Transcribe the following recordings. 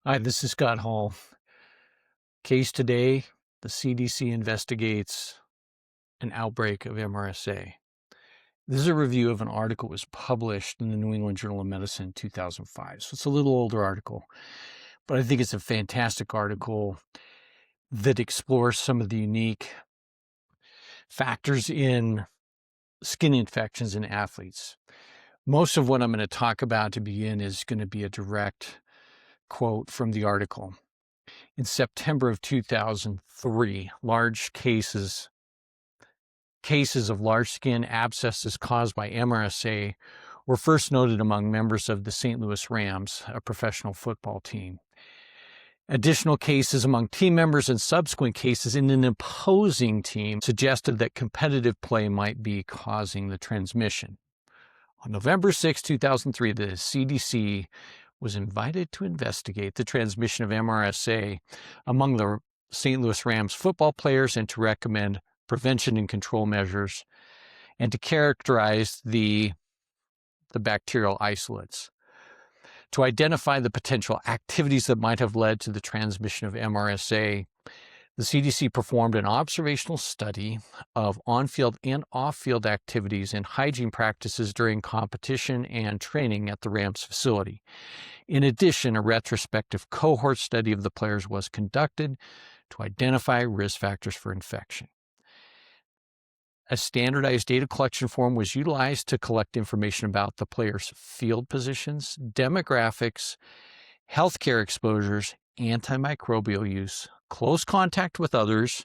Hi, this is Scott Hall. Case today, the CDC investigates an outbreak of MRSA. This is a review of an article that was published in the New England Journal of Medicine in 2005. So it's a little older article, but I think it's a fantastic article that explores some of the unique factors in skin infections in athletes. Most of what I'm going to talk about to begin is going to be a direct quote from the article. In September of 2003, large cases of large skin abscesses caused by MRSA were first noted among members of the St. Louis Rams, a professional football team. Additional cases among team members and subsequent cases in an opposing team suggested that competitive play might be causing the transmission. On November 6, 2003, the CDC was invited to investigate the transmission of MRSA among the St. Louis Rams football players and to recommend prevention and control measures and to characterize the bacterial isolates. To identify the potential activities that might have led to the transmission of MRSA, the CDC performed an observational study of on-field and off-field activities and hygiene practices during competition and training at the Rams facility. In addition, a retrospective cohort study of the players was conducted to identify risk factors for infection. A standardized data collection form was utilized to collect information about the players' field positions, demographics, healthcare exposures, antimicrobial use, close contact with others,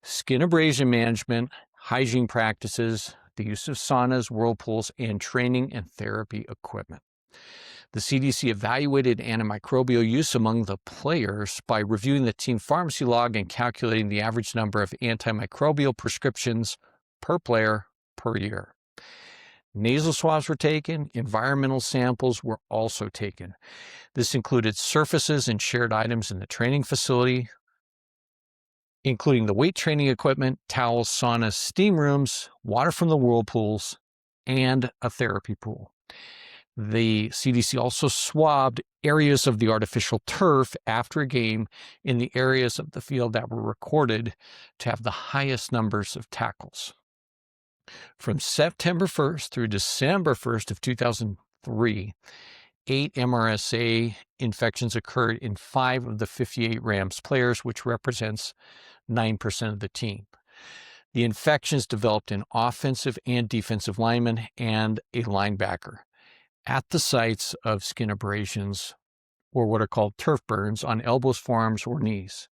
skin abrasion management, hygiene practices, the use of saunas, whirlpools, and training and therapy equipment. The CDC evaluated antimicrobial use among the players by reviewing the team pharmacy log and calculating the average number of antimicrobial prescriptions per player per year. Nasal swabs were taken. Environmental samples were also taken. This included surfaces and shared items in the training facility, including the weight training equipment, towels, saunas, steam rooms, water from the whirlpools, and a therapy pool. The CDC also swabbed areas of the artificial turf after a game in the areas of the field that were recorded to have the highest numbers of tackles. From September 1st through December 1st of 2003, 8 MRSA infections occurred in 5 of the 58 Rams players, which represents 9% of the team. The infections developed in offensive and defensive linemen and a linebacker at the sites of skin abrasions, or what are called turf burns, on elbows, forearms, or knees.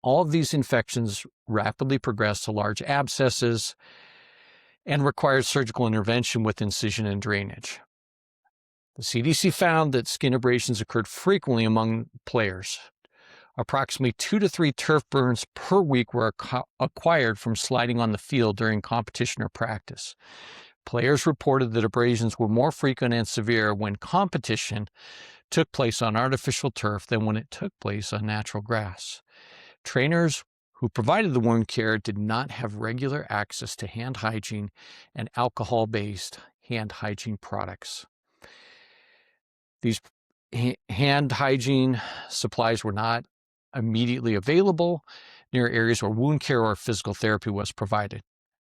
All of these infections rapidly progressed to large abscesses and required surgical intervention with incision and drainage. The CDC found that skin abrasions occurred frequently among players. Approximately 2 to 3 turf burns per week were acquired from sliding on the field during competition or practice. Players reported that abrasions were more frequent and severe when competition took place on artificial turf than when it took place on natural grass. Trainers who provided the wound care did not have regular access to hand hygiene and alcohol-based hand hygiene products. These hand hygiene supplies were not immediately available near areas where wound care or physical therapy was provided.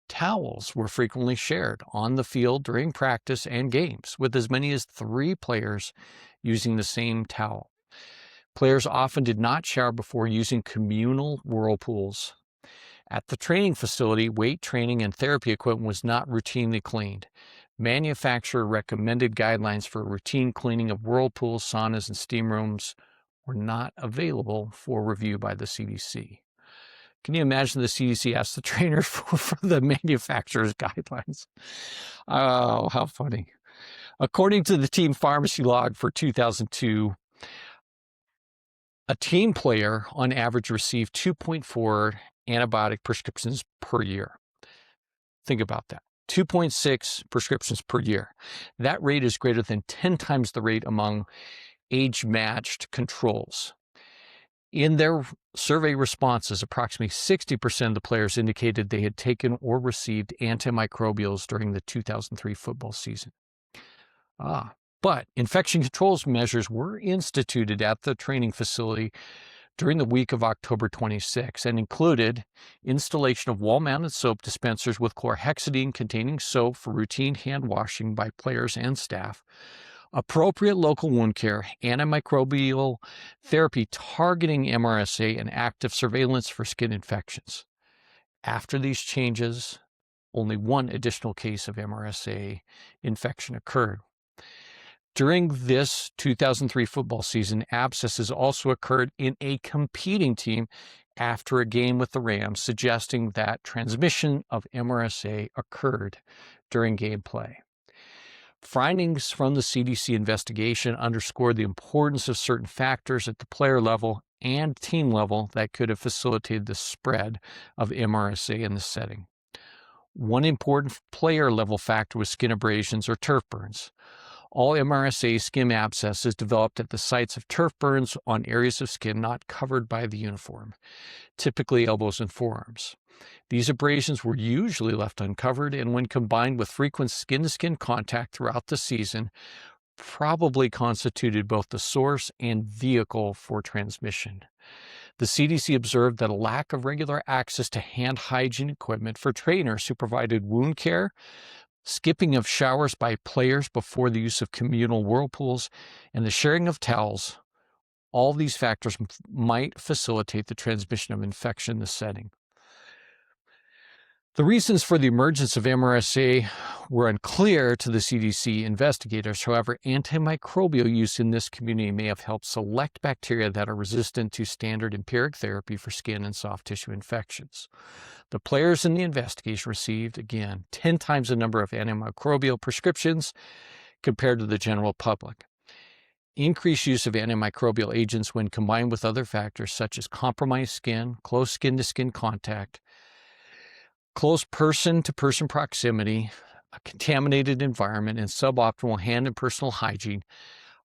Towels were frequently shared on the field during practice and games, with as many as 3 players using the same towel. Players often did not shower before using communal whirlpools. At the training facility, weight training and therapy equipment was not routinely cleaned. Manufacturer recommended guidelines for routine cleaning of whirlpools, saunas, and steam rooms were not available for review by the CDC. Can you imagine the CDC asked the trainers for the manufacturer's guidelines? Oh, how funny. According to the team pharmacy log for 2002, a team player on average received 2.4 antibiotic prescriptions per year. Think about that. 2.6 prescriptions per year. That rate is greater than 10 times the rate among age-matched controls. In their survey responses, approximately 60% of the players indicated they had taken or received antimicrobials during the 2003 football season. But infection controls measures were instituted at the training facility during the week of October 26 and included installation of wall-mounted soap dispensers with chlorhexidine-containing soap for routine hand washing by players and staff, appropriate local wound care, antimicrobial therapy targeting MRSA, and active surveillance for skin infections. After these changes, only one additional case of MRSA infection occurred. During this 2003 football season, abscesses also occurred in a competing team after a game with the Rams, suggesting that transmission of MRSA occurred during gameplay. Findings from the CDC investigation underscored the importance of certain factors at the player level and team level that could have facilitated the spread of MRSA in the setting. One important player-level factor was skin abrasions or turf burns. All MRSA skin abscesses developed at the sites of turf burns on areas of skin not covered by the uniform, typically elbows and forearms. These abrasions were usually left uncovered, and when combined with frequent skin-to-skin contact throughout the season, probably constituted both the source and vehicle for transmission. The CDC observed that a lack of regular access to hand hygiene equipment for trainers who provided wound care, skipping of showers by players before the use of communal whirlpools, and the sharing of towels, all these factors might facilitate the transmission of infection in the setting. The reasons for the emergence of MRSA were unclear to the CDC investigators. However, antimicrobial use in this community may have helped select bacteria that are resistant to standard empiric therapy for skin and soft tissue infections. The players in the investigation received, again, 10 times the number of antimicrobial prescriptions compared to the general public. Increased use of antimicrobial agents when combined with other factors such as compromised skin, close skin-to-skin contact, close person-to-person proximity, a contaminated environment, and suboptimal hand and personal hygiene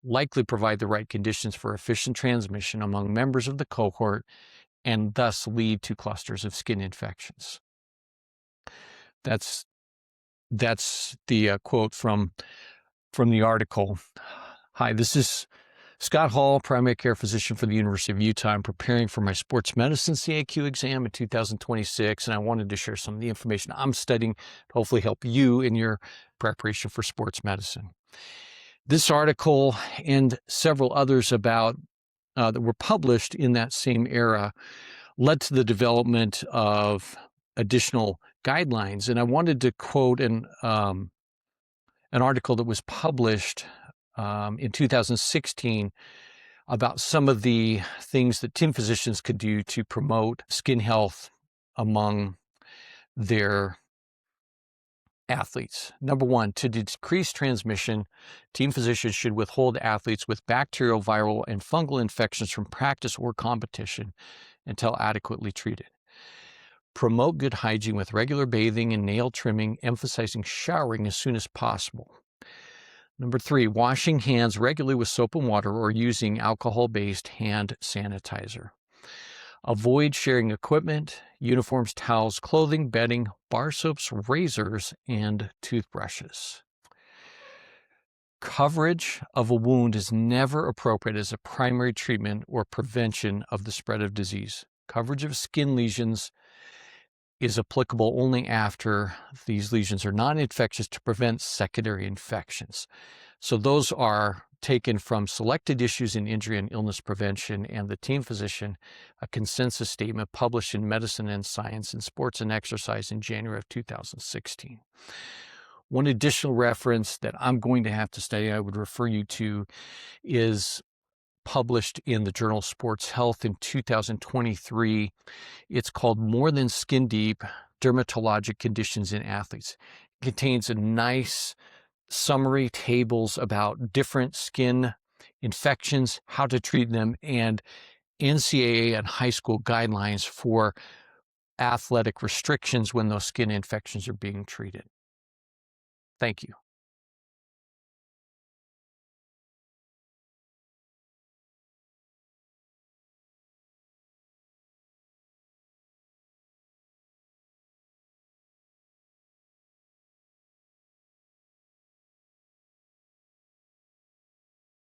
likely provide the right conditions for efficient transmission among members of the cohort and thus lead to clusters of skin infections. That's the quote from the article. Hi, this is Scott Hall, primary care physician for the University of Utah. I'm preparing for my sports medicine CAQ exam in 2026, and I wanted to share some of the information I'm studying to hopefully help you in your preparation for sports medicine. This article and several others about that were published in that same era led to the development of additional guidelines, and I wanted to quote an article that was published in 2016 about some of the things that team physicians could do to promote skin health among their athletes. Number one, to decrease transmission, team physicians should withhold athletes with bacterial, viral, and fungal infections from practice or competition until adequately treated. Promote good hygiene with regular bathing and nail trimming, emphasizing showering as soon as possible. Number three, washing hands regularly with soap and water or using alcohol-based hand sanitizer. Avoid sharing equipment, uniforms, towels, clothing, bedding, bar soaps, razors, and toothbrushes. Coverage of a wound is never appropriate as a primary treatment or prevention of the spread of disease. Coverage of skin lesions is applicable only after these lesions are non-infectious to prevent secondary infections. So those are taken from Selected Issues in Injury and Illness Prevention and the Team Physician, a consensus statement published in Medicine and Science in Sports and Exercise in January of 2016. One additional reference that I'm going to have to study, I would refer you to, is published in the journal Sports Health in 2023. It's called More Than Skin Deep, Dermatologic Conditions in Athletes. It contains a nice summary tables about different skin infections, how to treat them, and NCAA and high school guidelines for athletic restrictions when those skin infections are being treated. Thank you.